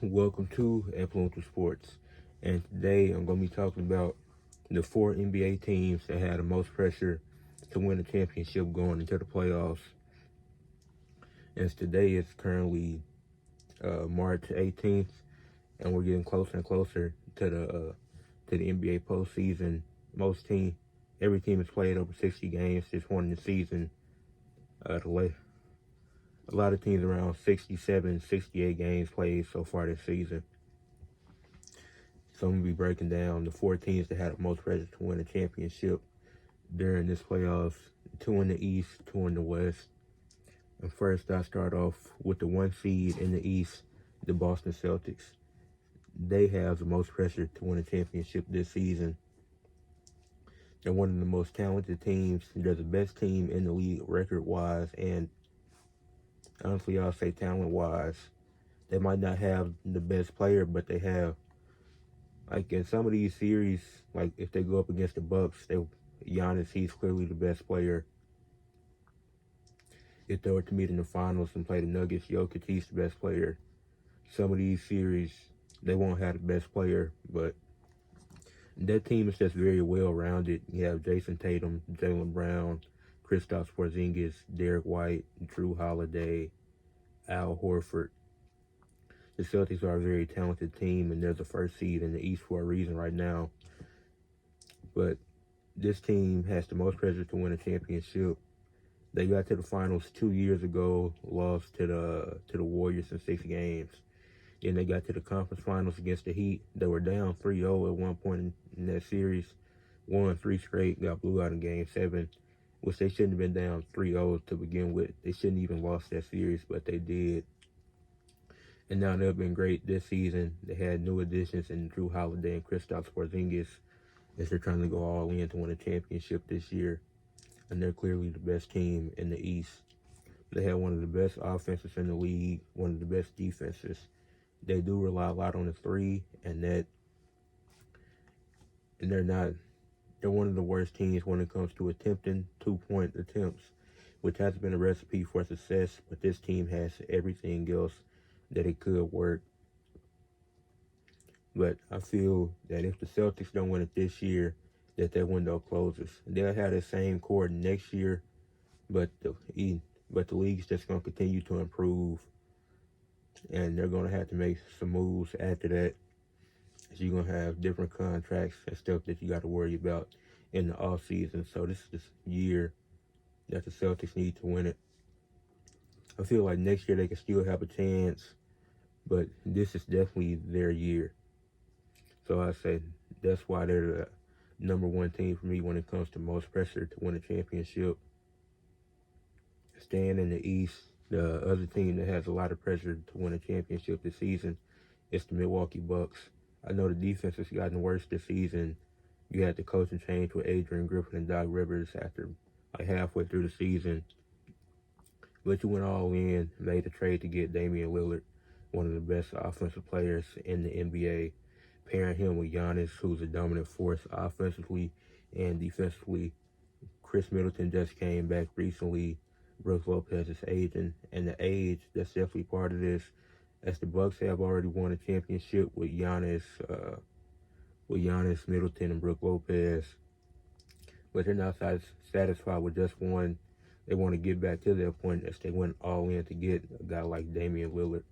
Welcome to Influential Sports. And today I'm going to be talking about the four NBA teams that had the most pressure to win a championship going into the playoffs. As today is currently March 18th, and we're getting closer and closer to the NBA postseason. Every team has played over 60 games this point in the season. A lot of teams around 67, 68 games played so far this season. So I'm going to be breaking down the four teams that had the most pressure to win a championship during this playoffs. Two in the East, two in the West. And first, I start off with the one seed in the East, the Boston Celtics. They have the most pressure to win a championship this season. They're one of the most talented teams. They're the best team in the league record-wise, and honestly, I'll say talent-wise. They might not have the best player, but they have, like in some of these series, like if they go up against the Bucks, Giannis, he's clearly the best player. If they were to meet in the finals and play the Nuggets, Jokic, he's the best player. Some of these series, they won't have the best player, but that team is just very well-rounded. You have Jason Tatum, Jaylen Brown, Kristaps Porzingis, Derek White, Drew Holiday, Al Horford. The Celtics are a very talented team, and they're the first seed in the East for a reason right now. But this team has the most pressure to win a championship. They got to the finals 2 years ago, lost to the Warriors in 6 games. Then they got to the conference finals against the Heat. They were down 3-0 at one point in that series. Won 3 straight, got blew out in Game 7, which they shouldn't have been down 3-0 to begin with. They shouldn't even lost that series, but they did. And now they've been great this season. They had new additions in Drew Holiday and Kristaps Porzingis as they're trying to go all in to win a championship this year. And they're clearly the best team in the East. They have one of the best offenses in the league, one of the best defenses. They do rely a lot on the three, and they're one of the worst teams when it comes to attempting 2-point attempts, which has been a recipe for success, but this team has everything else that it could work. But I feel that if the Celtics don't win it this year, that window closes. They'll have the same core next year, but the league's just going to continue to improve, and they're going to have to make some moves after that. So you're going to have different contracts and stuff that you got to worry about in the off season. So this is the year that the Celtics need to win it. I feel like next year they can still have a chance, but this is definitely their year. So I say that's why they're the number one team for me when it comes to most pressure to win a championship. Staying in the East, the other team that has a lot of pressure to win a championship this season is the Milwaukee Bucks. I know the defense has gotten worse this season. You had the coaching change with Adrian Griffin and Doc Rivers after like halfway through the season. But you went all in, made a trade to get Damian Lillard, one of the best offensive players in the NBA, pairing him with Giannis, who's a dominant force offensively and defensively. Chris Middleton just came back recently. Brooke Lopez is aging, and the age, that's definitely part of this, as the Bucks have already won a championship with Giannis, Middleton, and Brooke Lopez. But they're not satisfied with just one. They want to get back to that point as they went all in to get a guy like Damian Lillard.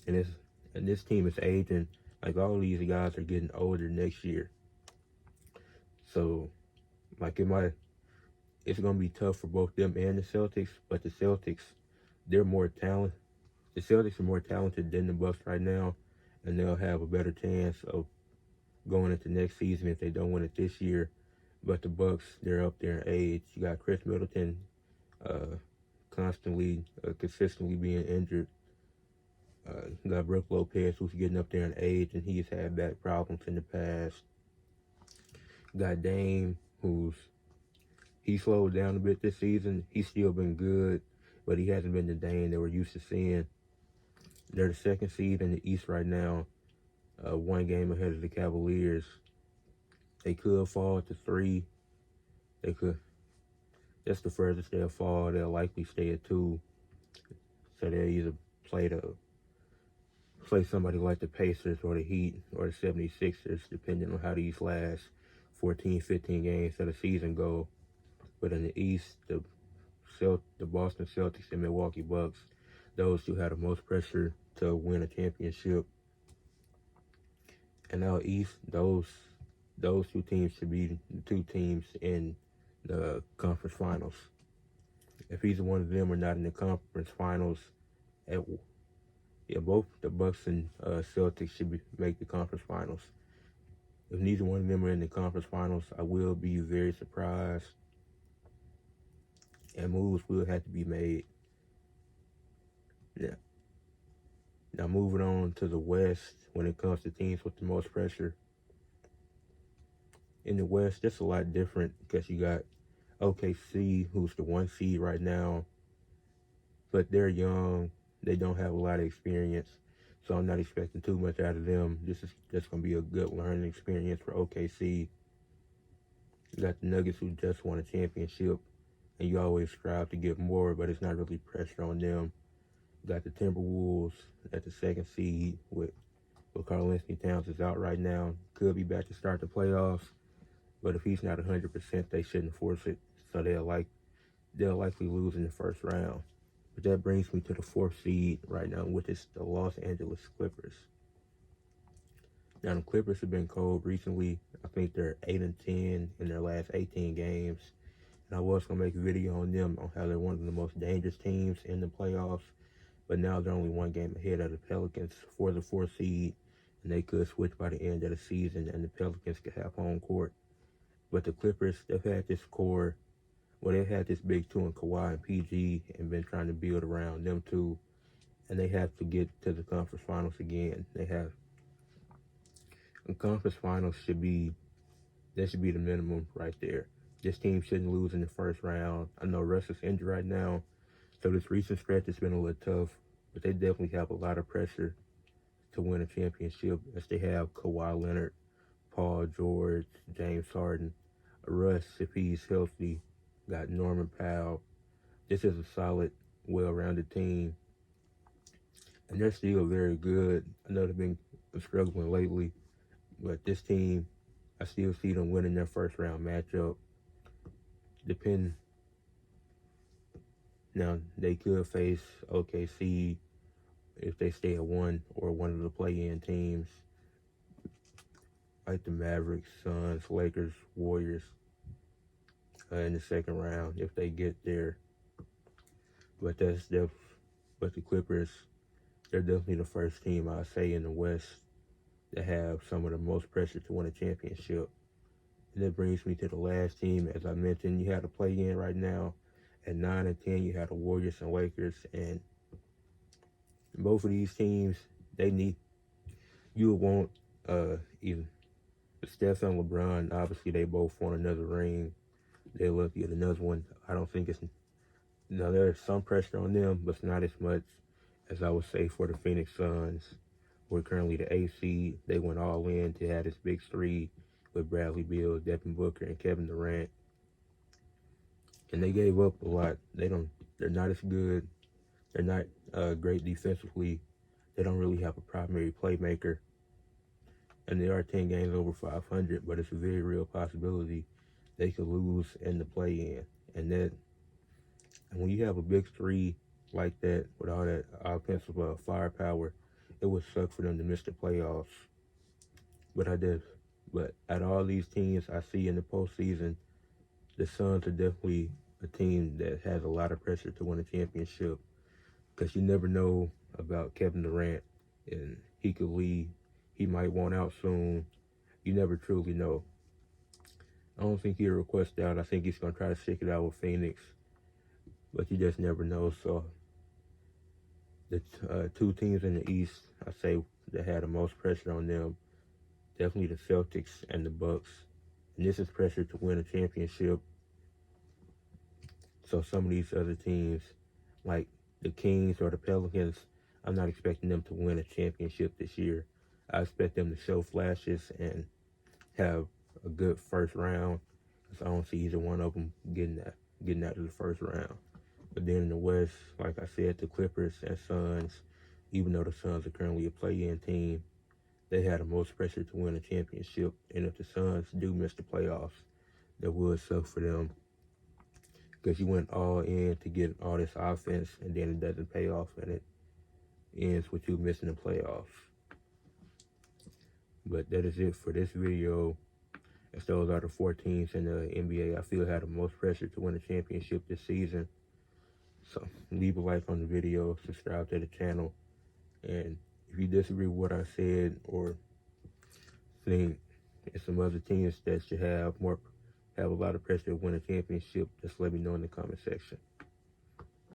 And this team is aging. Like all these guys are getting older next year. So, like it's gonna be tough for both them and the Celtics. But the Celtics, they're more talented. The Celtics are more talented than the Bucks right now, and they'll have a better chance of going into next season if they don't win it this year. But the Bucks, they're up there in age. You got Chris Middleton consistently being injured. You got Brooke Lopez, who's getting up there in age, and he's had back problems in the past. You got Dame, he slowed down a bit this season. He's still been good, but he hasn't been the Dame that we're used to seeing. They're the second seed in the East right now, one game ahead of the Cavaliers. They could fall to 3. They could. That's the furthest they'll fall. They'll likely stay at 2. So they'll either play the Say somebody like the Pacers or the Heat or the 76ers, depending on how these last 14, 15 games of the season go. But in the East, the Boston Celtics and Milwaukee Bucks, those two had the most pressure to win a championship. And out East, those two teams should be the two teams in the conference finals. If either one of them are not in the conference finals, at, yeah, both the Bucks and Celtics should make the conference finals. If neither one of them are in the conference finals, I will be very surprised, and moves will have to be made. Yeah. Now moving on to the West, when it comes to teams with the most pressure. In the West, that's a lot different because you got OKC, who's the 1 seed right now, but they're young. They don't have a lot of experience, so I'm not expecting too much out of them. This is just going to be a good learning experience for OKC. You got the Nuggets, who just won a championship, and you always strive to get more, but it's not really pressure on them. You got the Timberwolves at the 2nd seed with Karl-Anthony Towns is out right now. Could be back to start the playoffs, but if he's not 100%, they shouldn't force it. So they'll likely lose in the first round. But that brings me to the 4th seed right now, which is the Los Angeles Clippers. Now the Clippers have been cold recently. I think they're 8-10 in their last 18 games. And I was gonna make a video on them on how they're one of the most dangerous teams in the playoffs. But now they're only 1 game ahead of the Pelicans for the 4th seed, and they could switch by the end of the season, and the Pelicans could have home court. But the Clippers, they've had this core, they've had this big two in Kawhi and PG, and been trying to build around them two, and they have to get to the conference finals again. The conference finals should be the minimum right there. This team shouldn't lose in the first round. I know Russ is injured right now, so this recent stretch has been a little tough, but they definitely have a lot of pressure to win a championship, as they have Kawhi Leonard, Paul George, James Harden, Russ, if he's healthy, got Norman Powell. This is a solid, well-rounded team, and they're still very good. I know they've been struggling lately, but this team, I still see them winning their first round matchup. Now, they could face OKC if they stay at 1 or one of the play-in teams, like the Mavericks, Suns, Lakers, Warriors, in the second round if they get there. But the Clippers, they're definitely the first team, I say, in the West that have some of the most pressure to win a championship. And that brings me to the last team. As I mentioned, you have to play in right now. At 9-10, you have the Warriors and Lakers, and both of these teams, you would want even Steph and LeBron. Obviously, they both want another ring. They'll look at another one. I don't think there's some pressure on them, but it's not as much as I would say for the Phoenix Suns. We're currently the 8th seed. They went all in to have this big 3 with Bradley Beal, Devin Booker, and Kevin Durant. And they gave up a lot. They're not as good. They're not great defensively. They don't really have a primary playmaker. And they are 10 games over 500, but it's a very real possibility they could lose in the play-in. And when you have a big 3 like that, with all that offensive firepower, it would suck for them to miss the playoffs. But out of all these teams I see in the postseason, the Suns are definitely a team that has a lot of pressure to win a championship, because you never know about Kevin Durant, and he could leave. He might want out soon. You never truly know. I don't think he'll request out. I think he's going to try to stick it out with Phoenix, but you just never know. So the 2 teams in the East, I say, that had the most pressure on them, definitely the Celtics and the Bucks. And this is pressure to win a championship. So some of these other teams, like the Kings or the Pelicans, I'm not expecting them to win a championship this year. I expect them to show flashes and have a good first round, because I don't see either one of them getting out of the first round. But then in the West, like I said, the Clippers and Suns even though the Suns are currently a play-in team, they had the most pressure to win a championship. And if the Suns do miss the playoffs, that would suck for them because you went all in to get all this offense, and then it doesn't pay off, and it ends with you missing the playoffs. But that is it for this video. As those are the 4 teams in the NBA I feel had the most pressure to win a championship this season. So leave a like on the video, subscribe to the channel, and if you disagree with what I said or think there's some other teams that should have a lot of pressure to win a championship, just let me know in the comment section.